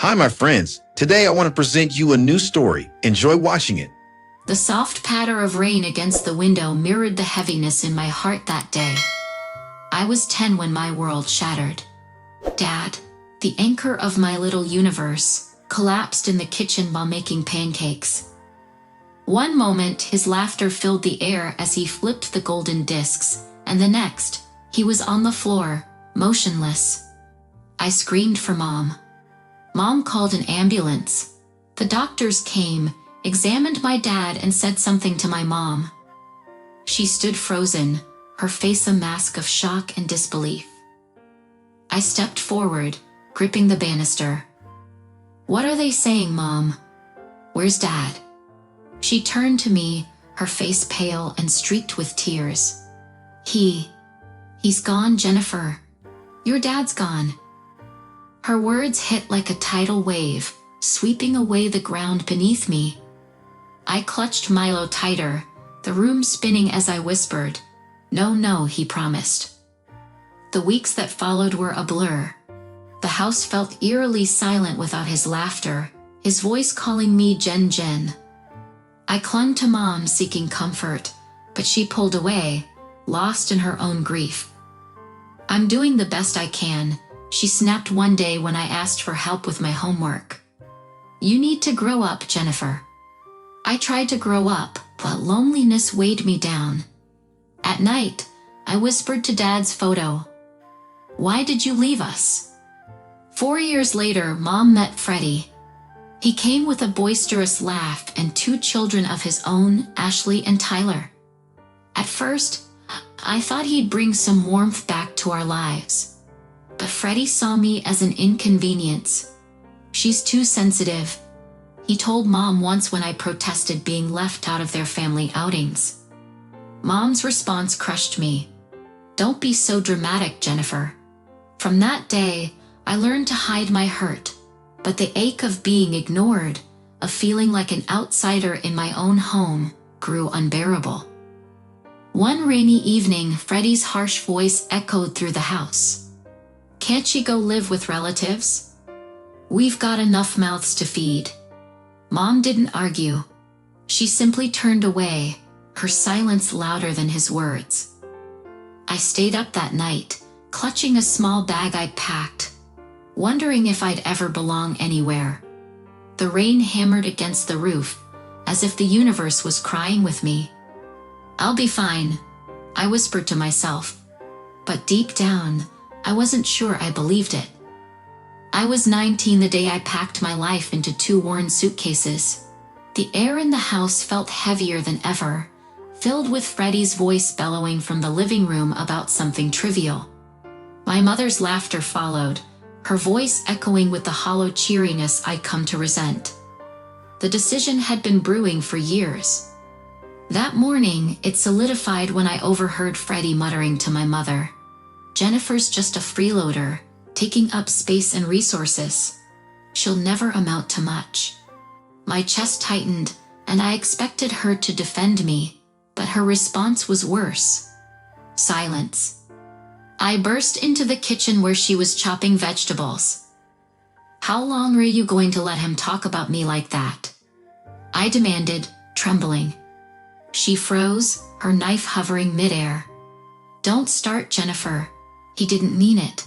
Hi, my friends. Today I want to present you a new story. Enjoy watching it. The soft patter of rain against the window mirrored the heaviness in my heart that day. I was 10 when my world shattered. Dad, the anchor of my little universe, collapsed in the kitchen while making pancakes. One moment, his laughter filled the air as he flipped the golden discs, and the next, he was on the floor, motionless. I screamed for Mom. Mom called an ambulance. The doctors came, examined my dad, and said something to my mom. She stood frozen, her face a mask of shock and disbelief. I stepped forward, gripping the banister. "What are they saying, Mom? Where's Dad?" She turned to me, her face pale and streaked with tears. He's gone, Jennifer. Your dad's gone." Her words hit like a tidal wave, sweeping away the ground beneath me. I clutched Milo tighter, the room spinning as I whispered, No, he promised. The weeks that followed were a blur. The house felt eerily silent without his laughter, his voice calling me Jen. I clung to Mom, seeking comfort, but she pulled away, lost in her own grief. "I'm doing the best I can," she snapped one day when I asked for help with my homework. "You need to grow up, Jennifer." I tried to grow up, but loneliness weighed me down. At night, I whispered to Dad's photo. "Why did you leave us?" 4 years later, Mom met Freddie. He came with a boisterous laugh and 2 children of his own, Ashley and Tyler. At first, I thought he'd bring some warmth back to our lives. But Freddie saw me as an inconvenience. "She's too sensitive," he told Mom once when I protested being left out of their family outings. Mom's response crushed me. "Don't be so dramatic, Jennifer." From that day, I learned to hide my hurt, but the ache of being ignored, of feeling like an outsider in my own home, grew unbearable. One rainy evening, Freddie's harsh voice echoed through the house. "Can't she go live with relatives? We've got enough mouths to feed." Mom didn't argue. She simply turned away, her silence louder than his words. I stayed up that night, clutching a small bag I'd packed, wondering if I'd ever belong anywhere. The rain hammered against the roof, as if the universe was crying with me. "I'll be fine," I whispered to myself. But deep down, I wasn't sure I believed it. I was 19 the day I packed my life into 2 worn suitcases. The air in the house felt heavier than ever, filled with Freddie's voice bellowing from the living room about something trivial. My mother's laughter followed, her voice echoing with the hollow cheeriness I'd come to resent. The decision had been brewing for years. That morning, it solidified when I overheard Freddie muttering to my mother, "Jennifer's just a freeloader, taking up space and resources. She'll never amount to much." My chest tightened, and I expected her to defend me, but her response was worse. Silence. I burst into the kitchen where she was chopping vegetables. "How long are you going to let him talk about me like that?" I demanded, trembling. She froze, her knife hovering midair. "Don't start, Jennifer. He didn't mean it."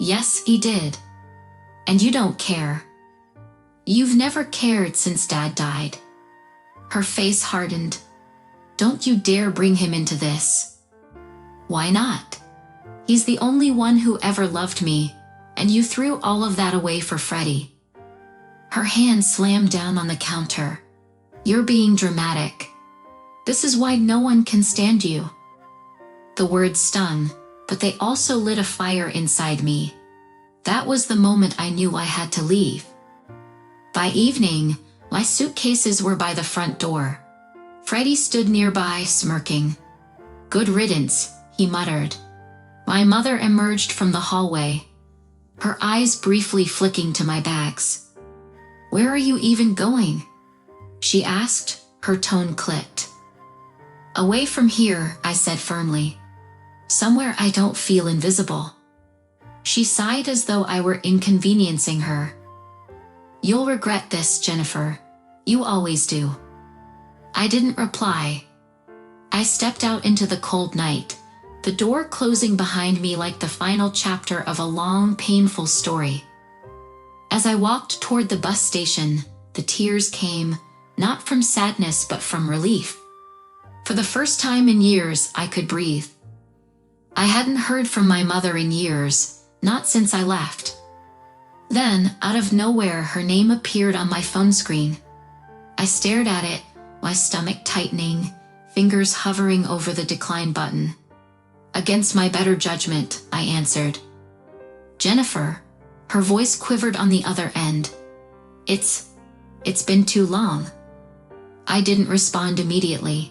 "Yes, he did. And you don't care. You've never cared since Dad died." Her face hardened. "Don't you dare bring him into this." "Why not? He's the only one who ever loved me, and you threw all of that away for Freddie." Her hand slammed down on the counter. "You're being dramatic. This is why no one can stand you." The words stung, but they also lit a fire inside me. That was the moment I knew I had to leave. By evening, my suitcases were by the front door. Freddie stood nearby, smirking. "Good riddance," he muttered. My mother emerged from the hallway, her eyes briefly flicking to my bags. "Where are you even going?" she asked, her tone clipped. "Away from here," I said firmly. "Somewhere I don't feel invisible." She sighed as though I were inconveniencing her. You'll regret this, Jennifer. You always do. I didn't reply. I stepped out into the cold night, the door closing behind me like the final chapter of a long, painful story. As I walked toward the bus station, the tears came, not from sadness but from relief. For the first time in years, I could breathe. I hadn't heard from my mother in years, not since I left. Then, out of nowhere, her name appeared on my phone screen. I stared at it, my stomach tightening, fingers hovering over the decline button. Against my better judgment, I answered. Jennifer. Her voice quivered on the other end. It's been too long. I didn't respond immediately.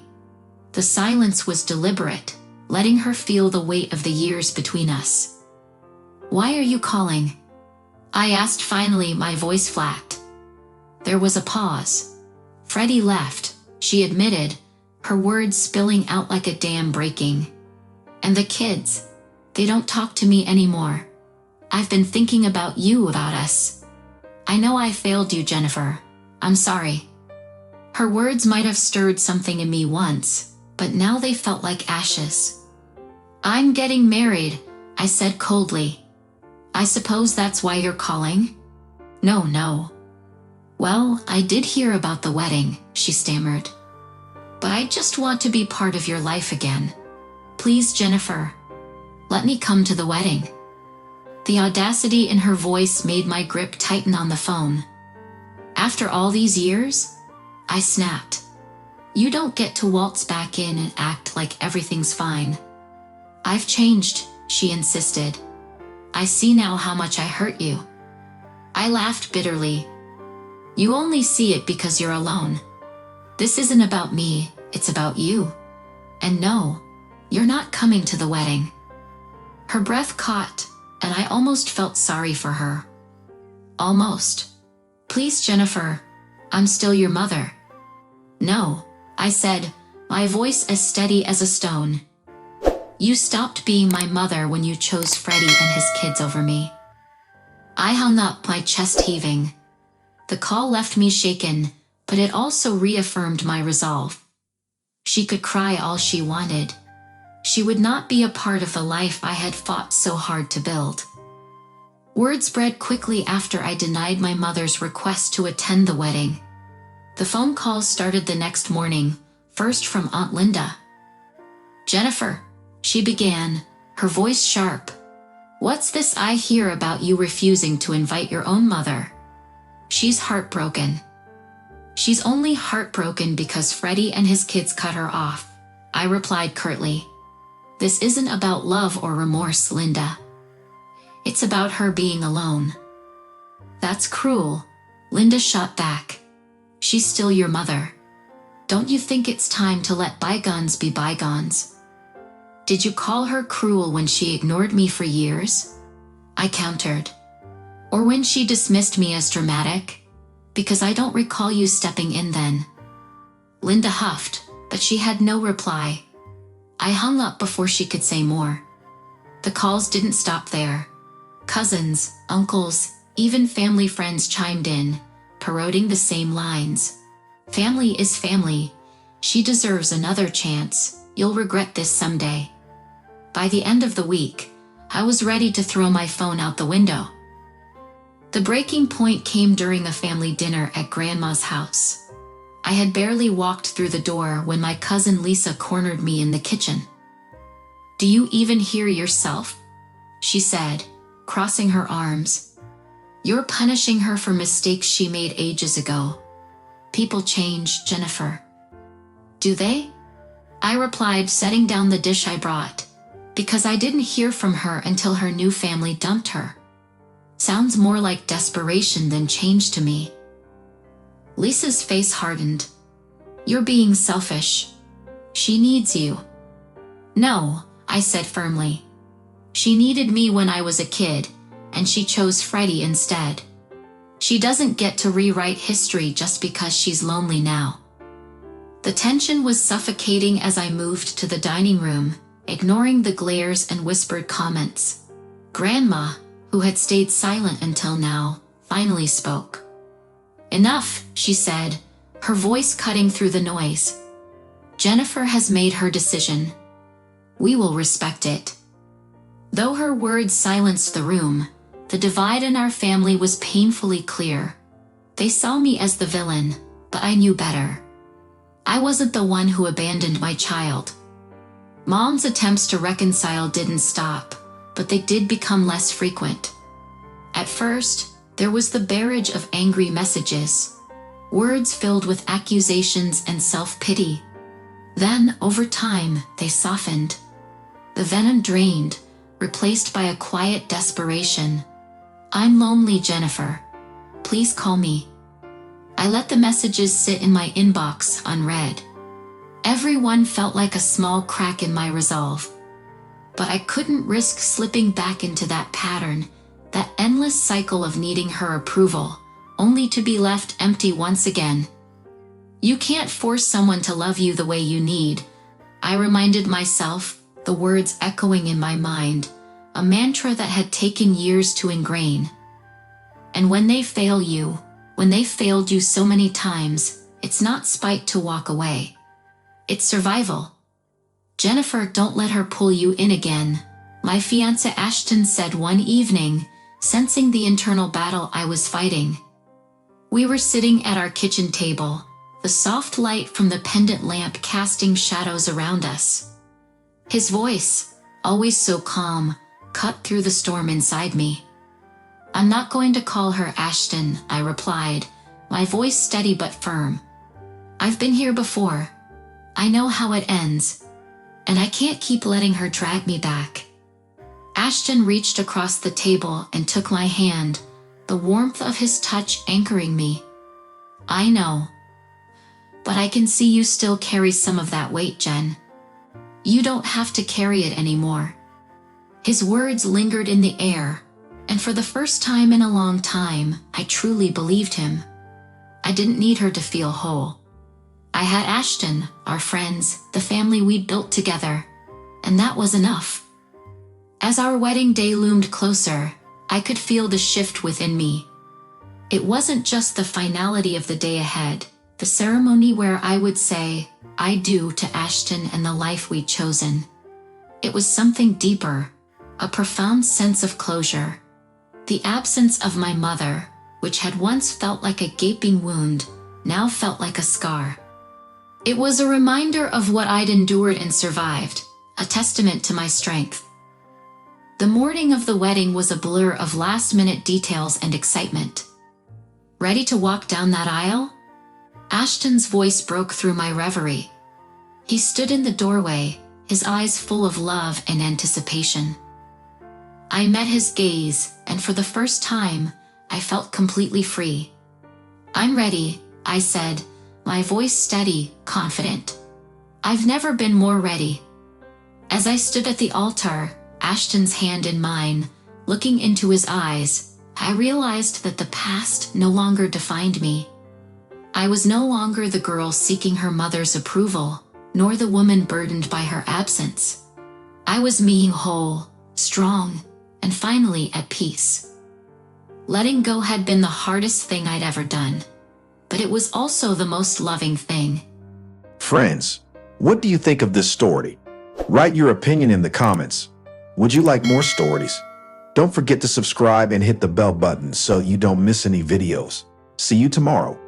The silence was deliberate, letting her feel the weight of the years between us. Why are you calling? I asked finally, my voice flat. There was a pause. Freddie left, she admitted, her words spilling out like a dam breaking. And the kids, they don't talk to me anymore. I've been thinking about you, about us. I know I failed you, Jennifer. I'm sorry. Her words might have stirred something in me once, but now they felt like ashes. I'm getting married, I said coldly. I suppose that's why you're calling? No. Well, I did hear about the wedding, she stammered. But I just want to be part of your life again. Please, Jennifer, let me come to the wedding. The audacity in her voice made my grip tighten on the phone. After all these years? I snapped. You don't get to waltz back in and act like everything's fine. I've changed, she insisted. I see now how much I hurt you. I laughed bitterly. You only see it because you're alone. This isn't about me, it's about you. And no, you're not coming to the wedding. Her breath caught, and I almost felt sorry for her. Almost. Please, Jennifer, I'm still your mother. No, I said, my voice as steady as a stone. You stopped being my mother when you chose Freddie and his kids over me. I hung up, my chest heaving. The call left me shaken, but it also reaffirmed my resolve. She could cry all she wanted. She would not be a part of the life I had fought so hard to build. Word spread quickly after I denied my mother's request to attend the wedding. The phone calls started the next morning, first from Aunt Linda. Jennifer, she began, her voice sharp. What's this I hear about you refusing to invite your own mother? She's heartbroken. She's only heartbroken because Freddie and his kids cut her off, I replied curtly. This isn't about love or remorse, Linda. It's about her being alone. That's cruel, Linda shot back. She's still your mother. Don't you think it's time to let bygones be bygones? Did you call her cruel when she ignored me for years? I countered. Or when she dismissed me as dramatic? Because I don't recall you stepping in then. Linda huffed, but she had no reply. I hung up before she could say more. The calls didn't stop there. Cousins, uncles, even family friends chimed in, parroting the same lines. Family is family. She deserves another chance. You'll regret this someday. By the end of the week, I was ready to throw my phone out the window. The breaking point came during a family dinner at Grandma's house. I had barely walked through the door when my cousin Lisa cornered me in the kitchen. Do you even hear yourself? She said, crossing her arms. You're punishing her for mistakes she made ages ago. People change, Jennifer. Do they? I replied, setting down the dish I brought, because I didn't hear from her until her new family dumped her. Sounds more like desperation than change to me. Lisa's face hardened. You're being selfish. She needs you. No, I said firmly. She needed me when I was a kid, and she chose Freddie instead. She doesn't get to rewrite history just because she's lonely now. The tension was suffocating as I moved to the dining room, ignoring the glares and whispered comments. Grandma, who had stayed silent until now, finally spoke. Enough, she said, her voice cutting through the noise. Jennifer has made her decision. We will respect it. Though her words silenced the room, the divide in our family was painfully clear. They saw me as the villain, but I knew better. I wasn't the one who abandoned my child. Mom's attempts to reconcile didn't stop, but they did become less frequent. At first, there was the barrage of angry messages, words filled with accusations and self-pity. Then, over time, they softened. The venom drained, replaced by a quiet desperation. I'm lonely, Jennifer. Please call me. I let the messages sit in my inbox unread. Every one felt like a small crack in my resolve. But I couldn't risk slipping back into that pattern, that endless cycle of needing her approval, only to be left empty once again. You can't force someone to love you the way you need, I reminded myself, the words echoing in my mind, a mantra that had taken years to ingrain. And when they fail you, when they've failed you so many times, it's not spite to walk away. It's survival. Jennifer, don't let her pull you in again, my fiancé Ashton said one evening, sensing the internal battle I was fighting. We were sitting at our kitchen table, the soft light from the pendant lamp casting shadows around us. His voice, always so calm, cut through the storm inside me. I'm not going to call her Ashton, I replied, my voice steady but firm. I've been here before. I know how it ends. And I can't keep letting her drag me back. Ashton reached across the table and took my hand, the warmth of his touch anchoring me. I know. But I can see you still carry some of that weight, Jen. You don't have to carry it anymore. His words lingered in the air, and for the first time in a long time, I truly believed him. I didn't need her to feel whole. I had Ashton, our friends, the family we'd built together, and that was enough. As our wedding day loomed closer, I could feel the shift within me. It wasn't just the finality of the day ahead, the ceremony where I would say, I do to Ashton and the life we'd chosen. It was something deeper, a profound sense of closure. The absence of my mother, which had once felt like a gaping wound, now felt like a scar. It was a reminder of what I'd endured and survived, a testament to my strength. The morning of the wedding was a blur of last-minute details and excitement. Ready to walk down that aisle? Ashton's voice broke through my reverie. He stood in the doorway, his eyes full of love and anticipation. I met his gaze, and for the first time, I felt completely free. I'm ready, I said, my voice steady, confident. I've never been more ready. As I stood at the altar, Ashton's hand in mine, looking into his eyes, I realized that the past no longer defined me. I was no longer the girl seeking her mother's approval, nor the woman burdened by her absence. I was being whole, strong, and finally at peace. Letting go had been the hardest thing I'd ever done, but it was also the most loving thing. Friends, what do you think of this story? Write your opinion in the comments. Would you like more stories? Don't forget to subscribe and hit the bell button so you don't miss any videos. See you tomorrow.